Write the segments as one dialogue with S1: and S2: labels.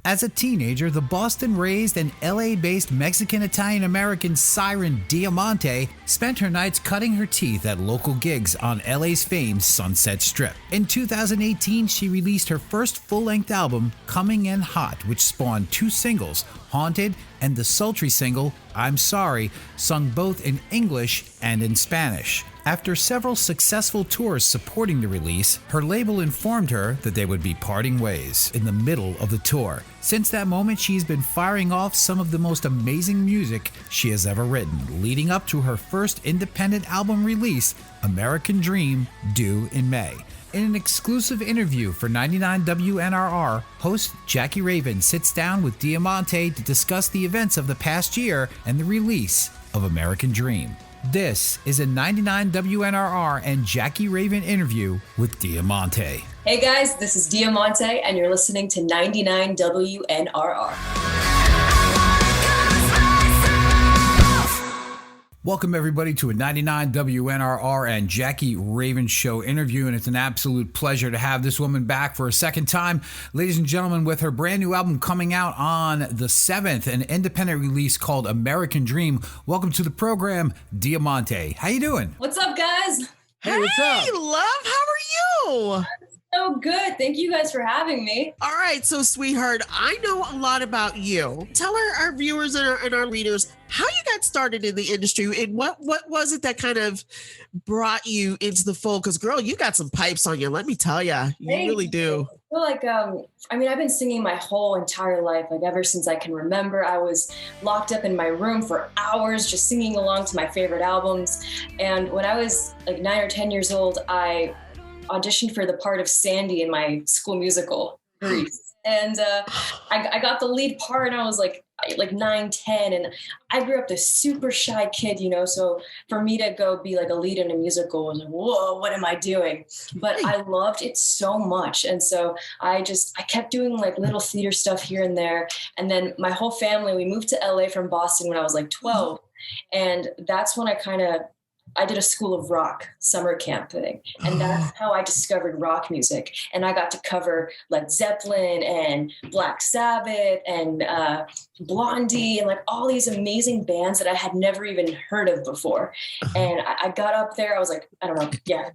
S1: As a teenager, the Boston-raised and LA-based Mexican-Italian-American siren Diamante spent her nights cutting her teeth at local gigs on LA's famed Sunset Strip. In 2018, she released her first full-length album, Coming In Hot, which spawned 2 singles, Haunted and the sultry single, I'm Sorry, sung both in English and in Spanish. After several successful tours supporting the release, her label informed her that they would be parting ways in the middle of the tour. Since that moment, she's been firing off some of the most amazing music she has ever written, leading up to her first independent album release, American Dream, due in May. In an exclusive interview for 99 WNRR, host Jacqui Raven sits down with Diamante to discuss the events of the past year and the release of American Dream. This is a 99 WNRR and Jacqui Raven interview with Diamante.
S2: Hey guys, this is Diamante and you're listening to 99 WNRR.
S1: Welcome everybody to a 99 WNRR and Jacqui Raven show interview, and it's an absolute pleasure to have this woman back for a second time. Ladies and gentlemen, with her brand new album coming out on the 7th, an independent release called American Dream. Welcome to the program, Diamante. How you doing?
S2: What's up, guys?
S3: Hey, what's up? Love, how are you?
S2: So good. Thank you guys for having me.
S3: All right, so sweetheart, I know a lot about you. Tell our viewers and our readers how you got started in the industry and what was it that kind of brought you into the fold? Because girl, you got some pipes on you. Let me tell you, you really do.
S2: I feel like, I've been singing my whole entire life, like ever since I can remember. I was locked up in my room for hours just singing along to my favorite albums. And when I was like 9 or 10 years old, I auditioned for the part of Sandy in my school musical, Grease. And I got the lead part and I was like 9, 10. And I grew up this super shy kid, so for me to go be like a lead in a musical was like, whoa, what am I doing? But I loved it so much. And so I kept doing like little theater stuff here and there. And then my whole family, we moved to LA from Boston when I was like 12. And that's when I did a School of Rock summer camp thing. And that's how I discovered rock music. And I got to cover Led Zeppelin and Black Sabbath and Blondie and like all these amazing bands that I had never even heard of before. And I got up there, I was like,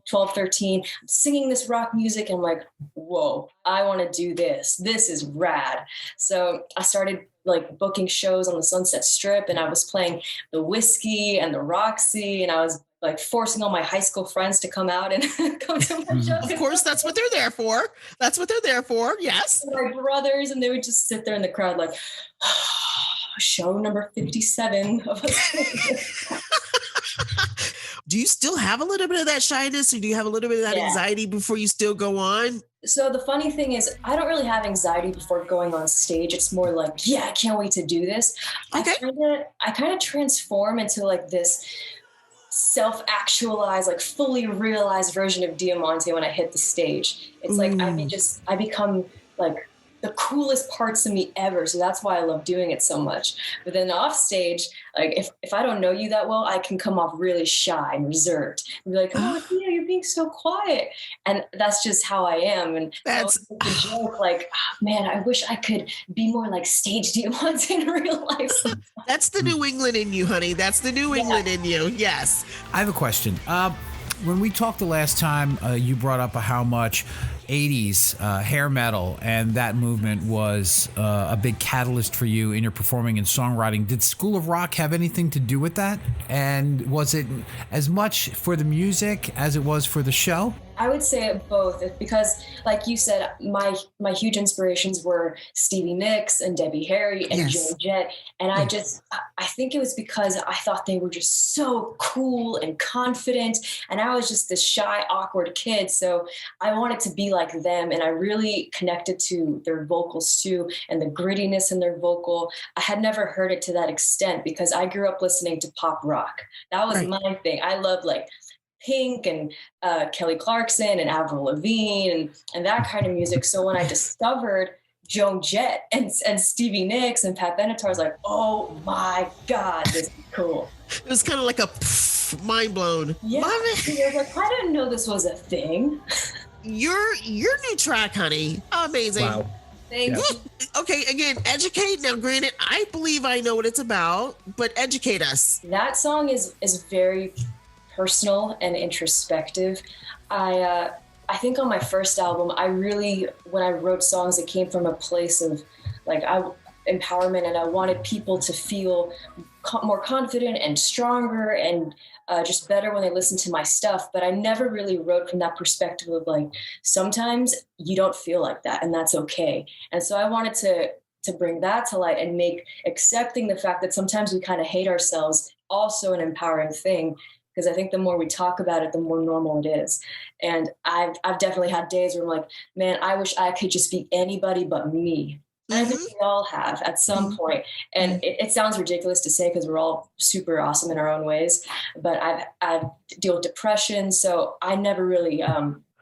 S2: 12, 13, I'm singing this rock music. And I'm like, whoa, I want to do this. This is rad. So I started like booking shows on the Sunset Strip, and I was playing the Whiskey and the Roxy, and I was like forcing all my high school friends to come out and come to my shows.
S3: Of course, that's what they're there for. That's what they're there for. Yes.
S2: My brothers, and they would just sit there in the crowd like, show number 57 of us.
S3: Do you still have a little bit of that shyness, or do you have a little bit of that anxiety before you still go on?
S2: So the funny thing is, I don't really have anxiety before going on stage. It's more like, I can't wait to do this. Okay. I kind of transform into like this self-actualized, like fully realized version of Diamante when I hit the stage. It's like I become like the coolest parts of me ever. So that's why I love doing it so much. But then off stage, like if I don't know you that well, I can come off really shy and reserved and be like, oh yeah, you're being so quiet. And that's just how I am. And that's the joke, like, oh, man, I wish I could be more like stage Diamante in real life.
S3: That's the New England in you, honey. That's the New England in you. Yes.
S1: I have a question. When we talked the last time, you brought up how much 80s hair metal and that movement was a big catalyst for you in your performing and songwriting. Did School of Rock have anything to do with that? And was it as much for the music as it was for the show?
S2: I would say both, because like you said, my huge inspirations were Stevie Nicks and Debbie Harry and Joan Jett. And I think it was because I thought they were just so cool and confident. And I was just this shy, awkward kid. So I wanted to be like them. And I really connected to their vocals too, and the grittiness in their vocal. I had never heard it to that extent because I grew up listening to pop rock. That was my thing. I loved like Pink and Kelly Clarkson and Avril Lavigne and that kind of music. So when I discovered Joan Jett and Stevie Nicks and Pat Benatar, I was like, oh my God, this is cool.
S3: It was kind of like a mind blown.
S2: Yeah. Love it. I was like, I didn't know this was a thing.
S3: Your new track, honey. Amazing.
S1: Wow.
S2: Thank you.
S3: Okay, again, educate. Now, granted, I believe I know what it's about, but educate us.
S2: That song is very personal and introspective. I think on my first album, when I wrote songs, it came from a place of empowerment, and I wanted people to feel more confident and stronger and just better when they listen to my stuff. But I never really wrote from that perspective of like, sometimes you don't feel like that, and that's okay. And so I wanted to bring that to light and make accepting the fact that sometimes we kind of hate ourselves also an empowering thing. Because I think the more we talk about it, the more normal it is. And I've definitely had days where I'm like, man, I wish I could just be anybody but me. And I think we all have at some point. And it sounds ridiculous to say because we're all super awesome in our own ways. But I've dealt with depression, so I never really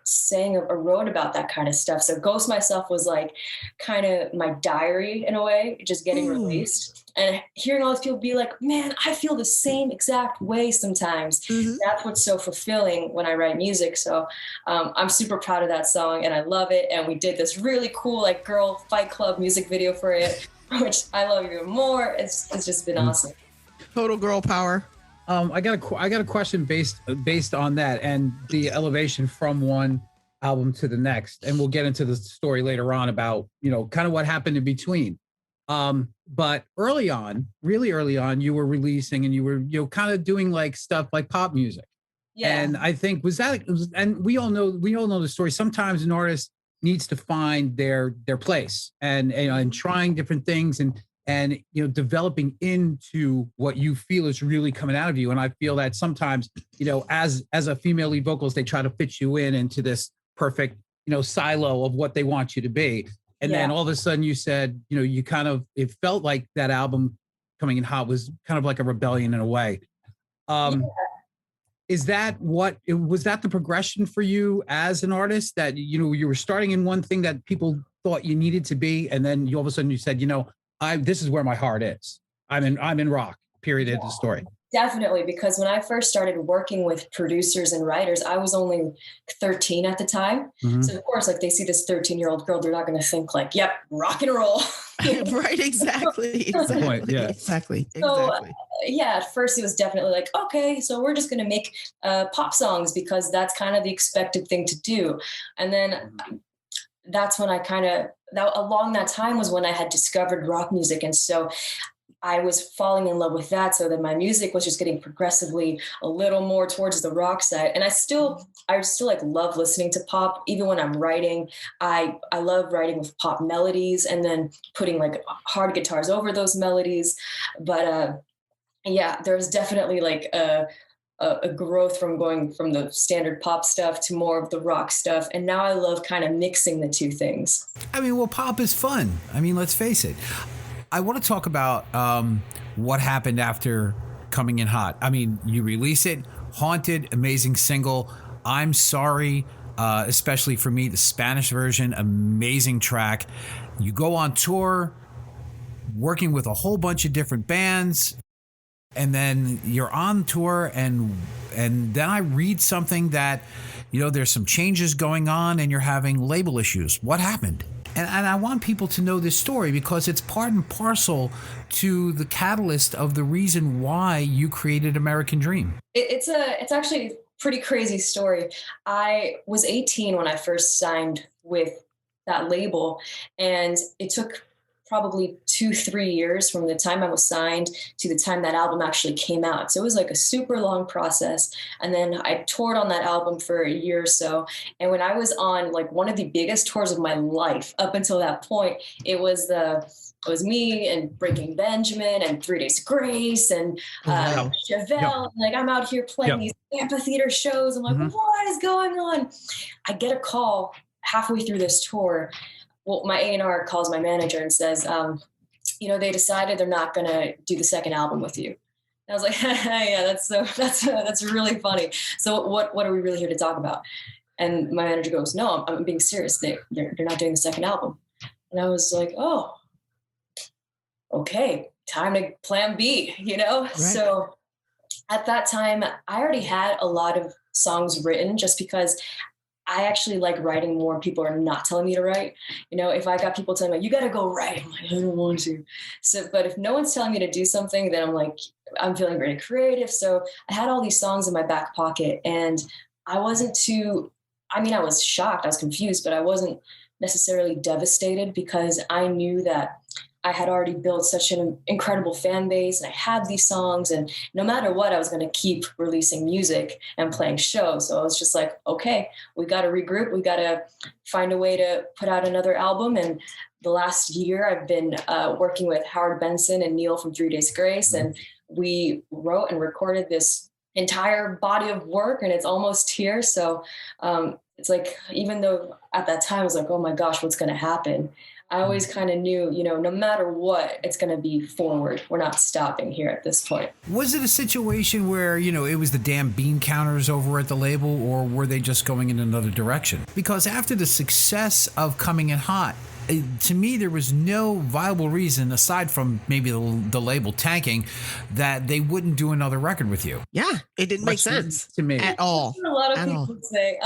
S2: sang or wrote about that kind of stuff. So Ghost Myself was like kind of my diary in a way, just getting released. And hearing all these people be like, man, I feel the same exact way sometimes. That's what's so fulfilling when I write music. So I'm super proud of that song and I love it. And we did this really cool like girl fight club music video for it, which I love even more. It's just been awesome.
S3: Total girl power.
S1: I got a question based on that and the elevation from one album to the next, and we'll get into the story later on about kind of what happened in between. But really early on, you were releasing and you were kind of doing like stuff like pop music. Yeah. And I think and we all know the story. Sometimes an artist needs to find their place and trying different things and developing into what you feel is really coming out of you. And I feel that sometimes, as a female lead vocalist, they try to fit you into this perfect, silo of what they want you to be. And then all of a sudden you said, you kind of, it felt like that album Coming in Hot was kind of like a rebellion in a way. Was that the progression for you as an artist, that, you were starting in one thing that people thought you needed to be. And then all of a sudden you said, this is where my heart is. I'm in rock, period, end of story.
S2: Definitely, because when I first started working with producers and writers, I was only 13 at the time. So of course, like they see this 13-year-old girl, they're not going to think like, yep, rock and roll.
S3: Right, exactly. Exactly.
S2: So at first it was definitely like, okay, so we're just going to make pop songs because that's kind of the expected thing to do. And then that's when along that time was when I had discovered rock music. And so I was falling in love with that. So then my music was just getting progressively a little more towards the rock side. And I still like love listening to pop. Even when I'm writing, I love writing with pop melodies and then putting like hard guitars over those melodies. But there's definitely like a growth from going from the standard pop stuff to more of the rock stuff. And now I love kind of mixing the two things.
S1: I mean, well, pop is fun. I mean, let's face it. I want to talk about what happened after Coming in Hot. I mean, you release it, Haunted, amazing single. I'm Sorry, especially for me, the Spanish version, amazing track. You go on tour, working with a whole bunch of different bands, and then you're on tour, and then I read something that, there's some changes going on, and you're having label issues. What happened? And I want people to know this story because it's part and parcel to the catalyst of the reason why you created American Dream.
S2: It's actually a pretty crazy story. I was 18 when I first signed with that label, and it took probably 2-3 years from the time I was signed to the time that album actually came out. So it was like a super long process. And then I toured on that album for a year or so. And when I was on like one of the biggest tours of my life up until that point, it was me and Breaking Benjamin and 3 Days Grace and Chevelle. Yep. Like I'm out here playing these amphitheater shows. I'm like, what is going on? I get a call halfway through this tour. Well, my A&R calls my manager and says, they decided they're not going to do the second album with you. And I was like, yeah, that's really funny. So what are we really here to talk about? And my manager goes, no, I'm being serious. They're not doing the second album. And I was like, oh, okay, time to plan B, Right. So at that time, I already had a lot of songs written just because I actually like writing more when people are not telling me to write. If I got people telling me, you got to go write, I'm like, I don't want to. So, but if no one's telling me to do something, then I'm like, I'm feeling very creative. So I had all these songs in my back pocket, and I wasn't too, I was shocked, I was confused, but I wasn't necessarily devastated because I knew that I had already built such an incredible fan base and I had these songs, and no matter what, I was going to keep releasing music and playing shows. So I was just like, okay, we got to regroup. We got to find a way to put out another album. And the last year I've been working with Howard Benson and Neil from 3 Days Grace. And we wrote and recorded this entire body of work, and it's almost here. So it's like, even though at that time I was like, oh my gosh, what's going to happen? I always kind of knew, no matter what, it's going to be forward. We're not stopping here at this point.
S1: Was it a situation where, it was the damn bean counters over at the label, or were they just going in another direction? Because after the success of Coming in Hot, to me, there was no viable reason, aside from maybe the label tanking, that they wouldn't do another record with you.
S3: Yeah, it didn't make sense to me at all.
S2: A lot of people say,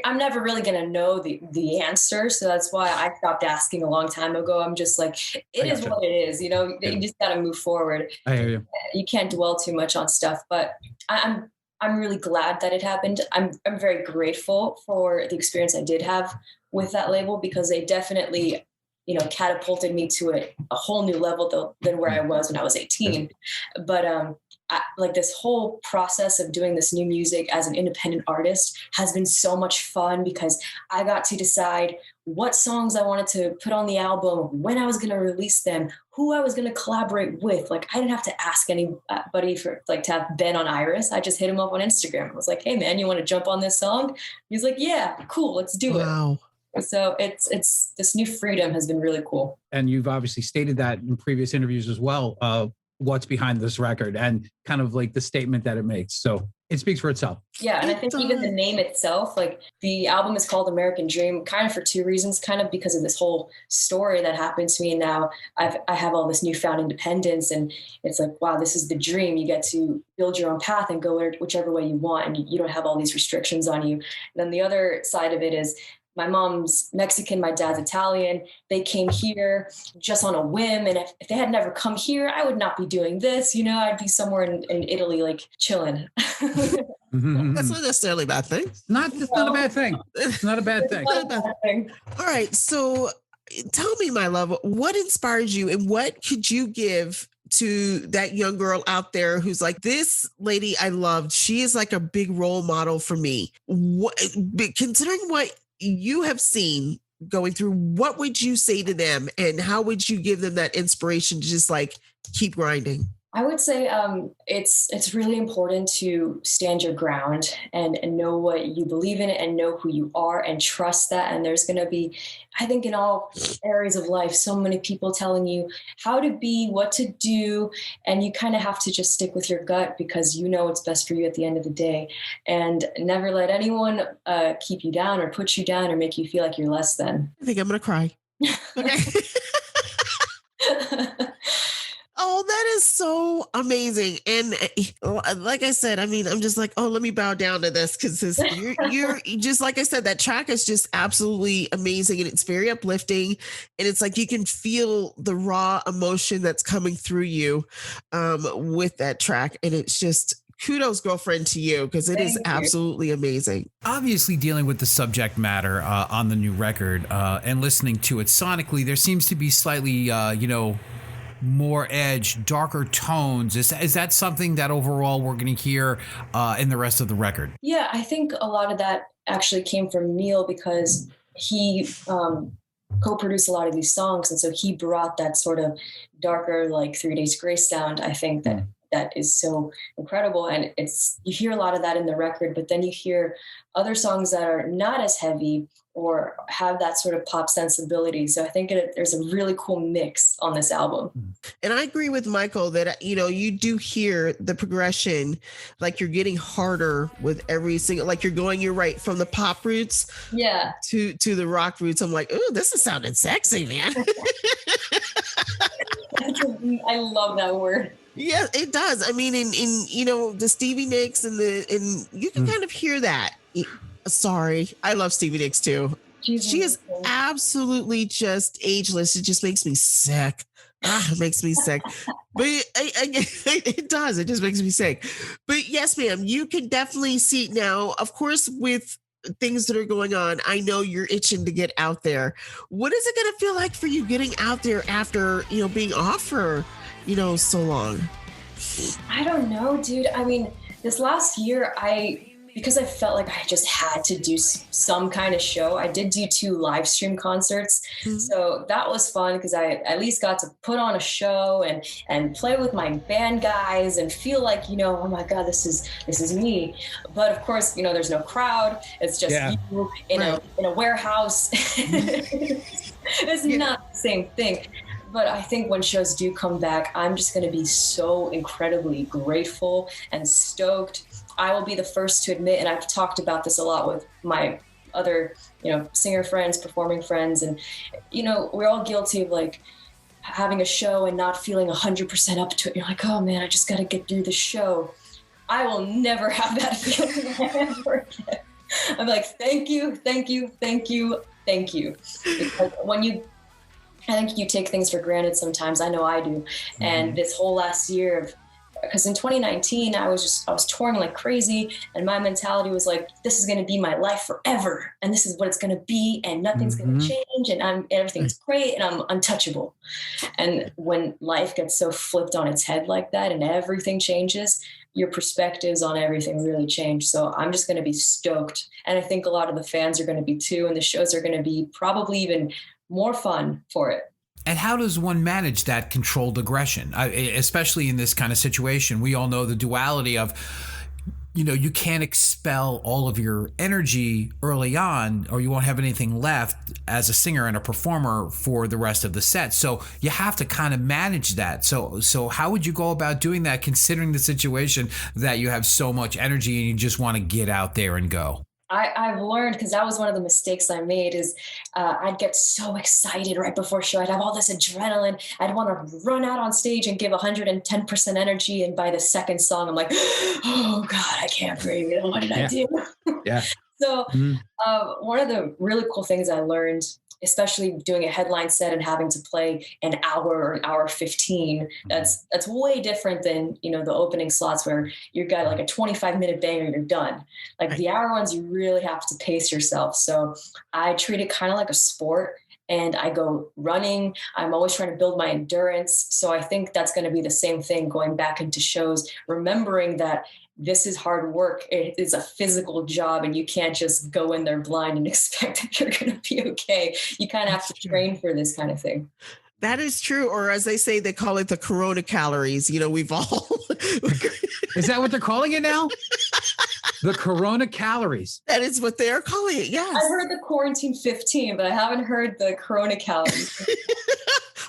S2: I'm never really going to know the answer. So that's why I stopped asking a long time ago. I'm just like, it is what it is. You just got to move forward.
S1: I hear you.
S2: You can't dwell too much on stuff, but I'm really glad that it happened. I'm very grateful for the experience I did have with that label, because they definitely, catapulted me to a whole new level than where I was when I was 18. But like this whole process of doing this new music as an independent artist has been so much fun, because I got to decide what songs I wanted to put on the album, when I was going to release them, who I was going to collaborate with. Like, I didn't have to ask anybody for to have Ben on Iris. I just hit him up on Instagram. I was like, hey man, you want to jump on this song? He's like, yeah, cool. Let's do it. So it's this new freedom has been really cool.
S4: And you've obviously stated that in previous interviews as well, what's behind this record and kind of like the statement that it makes. So it speaks for itself.
S2: Yeah. And I think even the name itself, like the album is called American Dream, kind of for two reasons, kind of because of this whole story that happened to me. And now I have all this newfound independence, and it's like, wow, this is the dream. You get to build your own path and go whichever way you want. And you don't have all these restrictions on you. And then the other side of it is, my mom's Mexican, my dad's Italian. They came here just on a whim. And if they had never come here, I would not be doing this. I'd be somewhere in Italy, like chilling.
S3: That's not necessarily a bad thing.
S4: It's not a bad thing. It's not a bad thing.
S3: All right. So tell me, my love, what inspires you, and what could you give to that young girl out there who's like, this lady I loved, she is like a big role model for me. Considering what you have seen going through, what would you say to them, and how would you give them that inspiration to just like keep grinding?
S2: I would say it's really important to stand your ground and know what you believe in and know who you are and trust that. And there's going to be, I think in all areas of life, so many people telling you how to be, what to do. And you kind of have to just stick with your gut, because you know what's best for you at the end of the day. And never let anyone keep you down or put you down or make you feel like you're less than.
S3: I think I'm going to cry. Okay. Oh, that is so amazing. And like I said, I'm just like, oh, let me bow down to this, because you're just, like I said, that track is just absolutely amazing, and it's very uplifting. And it's like you can feel the raw emotion that's coming through you with that track. And it's just kudos, girlfriend, to you, because it is absolutely amazing.
S1: Obviously, dealing with the subject matter on the new record and listening to it sonically, there seems to be slightly, more edge, darker tones. Is that something that overall we're going to hear in the rest of the record?
S2: Yeah, I think a lot of that actually came from Neil, because he co-produced a lot of these songs. And so he brought that sort of darker, like 3 Days Grace sound. I think that is so incredible. And you hear a lot of that in the record, but then you hear other songs that are not as heavy or have that sort of pop sensibility. So I think there's a really cool mix on this album.
S3: And I agree with Michael that, you do hear the progression, like you're getting harder with every single, like you're right from the pop roots to the rock roots. I'm like, ooh, this is sounding sexy, man.
S2: I love that word.
S3: Yeah, it does. I mean, in the Stevie Nicks and you can kind of hear that. Sorry. I love Stevie Nicks too. She is absolutely just ageless. It just makes me sick. It makes me sick. But it does. It just makes me sick. But yes, ma'am, you can definitely see now, of course, with things that are going on, I know you're itching to get out there. What is it going to feel like for you getting out there after, being off for, so long?
S2: I don't know, dude. I mean, this last year, because I felt like I just had to do some kind of show, I did do 2 live stream concerts. Mm-hmm. So that was fun because I at least got to put on a show and play with my band guys and feel like, oh my God, this is me. But of course, there's no crowd. It's just you in a warehouse. It's not the same thing. But I think when shows do come back, I'm just going to be so incredibly grateful and stoked. I will be the first to admit, and I've talked about this a lot with my other, singer friends, performing friends, and, we're all guilty of like having a show and not feeling 100% up to it. You're like, oh man, I just got to get through the show. I will never have that feeling ever again. I'm like, thank you, thank you, thank you, thank you. Because I think you take things for granted sometimes. I know I do. Mm-hmm. And this whole last year because in 2019, I was touring like crazy, and my mentality was like, this is going to be my life forever, and this is what it's going to be, and nothing's going to change, and everything's great, and I'm untouchable. And when life gets so flipped on its head like that, and everything changes, your perspectives on everything really change. So I'm just going to be stoked, and I think a lot of the fans are going to be too, and the shows are going to be probably even more fun for it.
S1: And how does one manage that controlled aggression, especially in this kind of situation? We all know the duality of, you can't expel all of your energy early on, or you won't have anything left as a singer and a performer for the rest of the set. So you have to kind of manage that. So how would you go about doing that, considering the situation that you have so much energy and you just want to get out there and go?
S2: I've learned, because that was one of the mistakes I made, is I'd get so excited right before show. I'd have all this adrenaline. I'd want to run out on stage and give 110% energy. And by the second song, I'm like, oh God, I can't breathe. What did I do?
S1: Yeah.
S2: So one of the really cool things I learned, especially doing a headline set and having to play an hour or an hour 15, that's way different than, the opening slots where you've got like a 25-minute banger and you're done. Like the hour ones, you really have to pace yourself. So I treat it kind of like a sport, and I go running. I'm always trying to build my endurance. So I think that's going to be the same thing going back into shows, remembering that this is hard work. It is a physical job, and you can't just go in there blind and expect that you're going to be okay. You kind of have to train for this kind of thing.
S3: That is true. Or as they say, they call it the Corona calories. We've all.
S1: Is that what they're calling it now? The Corona calories.
S3: That is what they're calling it. Yes.
S2: I heard the quarantine 15, but I haven't heard the Corona calories.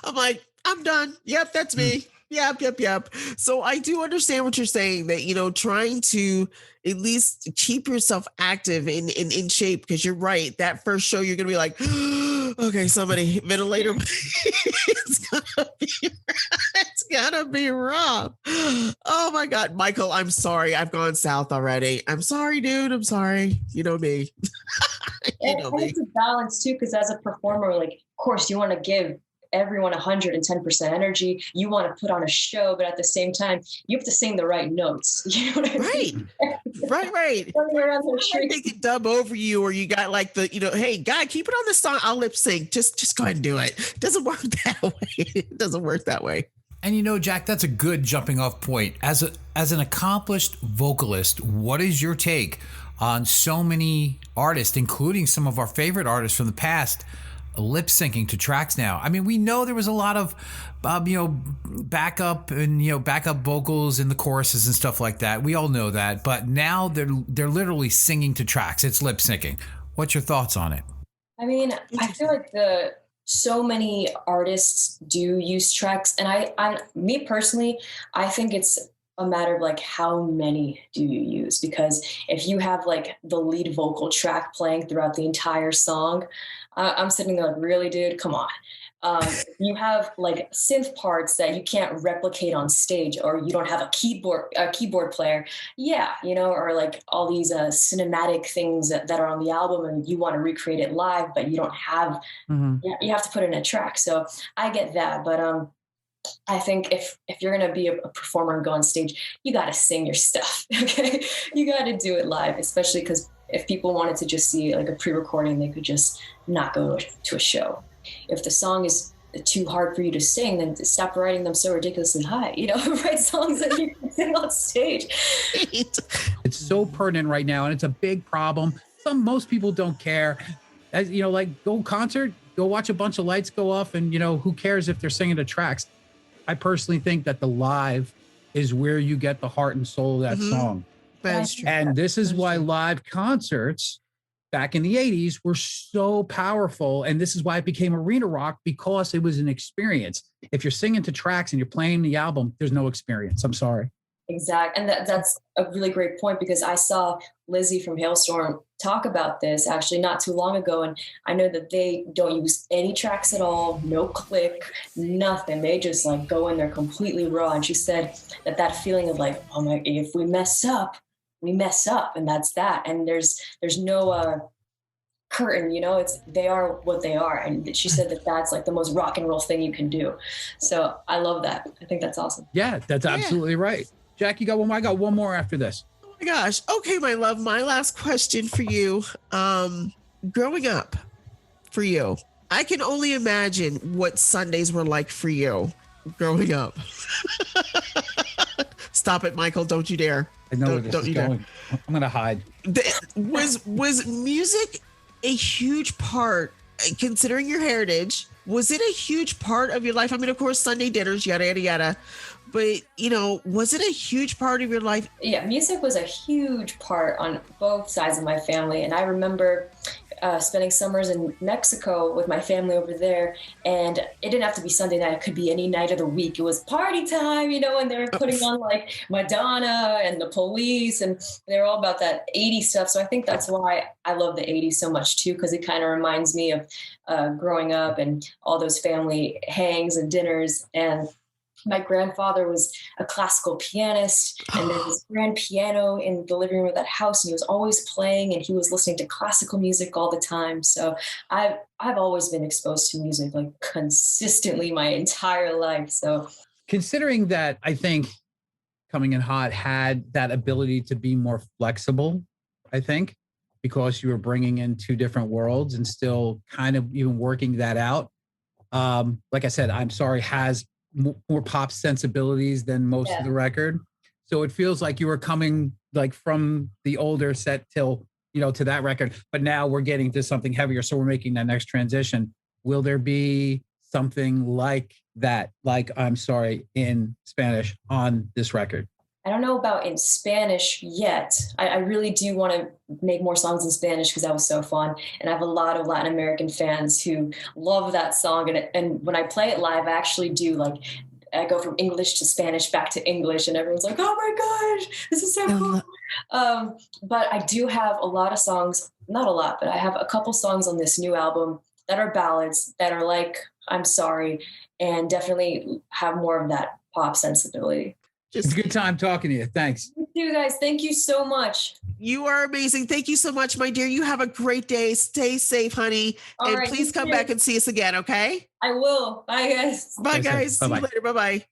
S3: I'm like, I'm done. Yep, that's me. Yep. So I do understand what you're saying, that, trying to at least keep yourself active and in shape, because you're right. That first show, you're going to be like, okay, somebody ventilator. It's going to be rough. Oh my God, Michael, I'm sorry. I've gone south already. I'm sorry, dude. I'm sorry. You know me.
S2: It's a balance too, because as a performer, like, of course you want to give everyone 110% energy. You want to put on a show, but at the same time, you have to sing the right notes. You know what I mean?
S3: Right. They can dub over you, or you got like the, hey, guy, keep it on the song. I'll lip sync. Just go ahead and do it. It doesn't work that way. It doesn't work that way.
S1: And Jack, that's a good jumping off point. As an accomplished vocalist, what is your take on so many artists, including some of our favorite artists from the past, lip syncing to tracks now? I mean, we know there was a lot of, backup and, backup vocals in the choruses and stuff like that. We all know that. But now they're literally singing to tracks. It's lip syncing. What's your thoughts on it?
S2: I mean, I feel like so many artists do use tracks. And I me personally, I think it's a matter of like, how many do you use? Because if you have like the lead vocal track playing throughout the entire song, I'm sitting there like, really, dude, come on. You have like synth parts that you can't replicate on stage, or you don't have a keyboard player. Yeah, you know, or like all these cinematic things that are on the album, and you want to recreate it live, but you don't have. You have to put it in a track. So I get that, but I think if you're gonna be a performer and go on stage, you got to sing your stuff. Okay, you got to do it live, especially because if people wanted to just see like a pre-recording, they could just not go to a show. If the song is too hard for you to sing, then stop writing them so ridiculously high. You know, write songs that you can sing on stage.
S1: It's so pertinent right now, and it's a big problem. Most people don't care. As you know, like go concert, go watch a bunch of lights go off, and you know, who cares if they're singing the tracks? I personally think that the live is where you get the heart and soul of that song.
S3: That's true.
S1: And this is why live concerts back in the 80s were so powerful. And this is why it became arena rock, because it was an experience. If you're singing to tracks and you're playing the album, there's no experience. I'm sorry.
S2: Exactly. And that's a really great point, because I saw Lizzie from Hailstorm talk about this actually not too long ago. And I know that they don't use any tracks at all, no click, nothing. They just like go in there completely raw. And she said that feeling of like, oh my, if we mess up, we mess up, and that's that. And there's no curtain, you know, they are what they are. And she said that that's like the most rock and roll thing you can do. So I love that. I think that's awesome.
S1: Yeah, that's absolutely right. Jack, you got one more? I got one more after this.
S3: Oh my gosh. Okay, my love. My last question for you. Growing up for you, I can only imagine what Sundays were like for you growing up. Stop it, Michael. Don't you dare.
S1: I know where this is going. I'm going to hide.
S3: Was music a huge part, considering your heritage? Was it a huge part of your life? I mean, of course, Sunday dinners, yada, yada, yada. But, you know, was it a huge part of your life?
S2: Yeah, music was a huge part on both sides of my family. And I remember spending summers in Mexico with my family over there. And it didn't have to be Sunday night. It could be any night of the week. It was party time, you know, and they were putting on like Madonna and the Police. And they were all about that 80s stuff. So I think that's why I love the 80s so much, too, because it kind of reminds me of growing up and all those family hangs and dinners. And my grandfather was a classical pianist, and there was a grand piano in the living room of that house, and he was always playing, and he was listening to classical music all the time. So I've always been exposed to music like consistently my entire life. So
S1: considering that, I think Coming in Hot had that ability to be more flexible, I think, because you were bringing in two different worlds and still kind of even working that out. Like I said, I'm Sorry has more pop sensibilities than most of the record. So it feels like you were coming like from the older set till, you know, to that record, but now we're getting to something heavier. So we're making that next transition. Will there be something like that, like I'm Sorry in Spanish on this record?
S2: I don't know about in Spanish yet. I really do want to make more songs in Spanish because that was so fun. And I have a lot of Latin American fans who love that song. And when I play it live, I actually do like, I go from English to Spanish back to English, and everyone's like, oh my gosh, this is so cool. But I do have a lot of songs, not a lot, but I have a couple songs on this new album that are ballads that are like I'm Sorry, and definitely have more of that pop sensibility.
S1: It's a good time talking to you. Thanks.
S2: Thank you guys. Thank you so much.
S3: You are amazing. Thank you so much, my dear. You have a great day. Stay safe, honey.
S2: All
S3: and
S2: right,
S3: please come back and see us again, okay?
S2: I will. Bye, guys.
S3: Bye, guys. See you later. Bye-bye.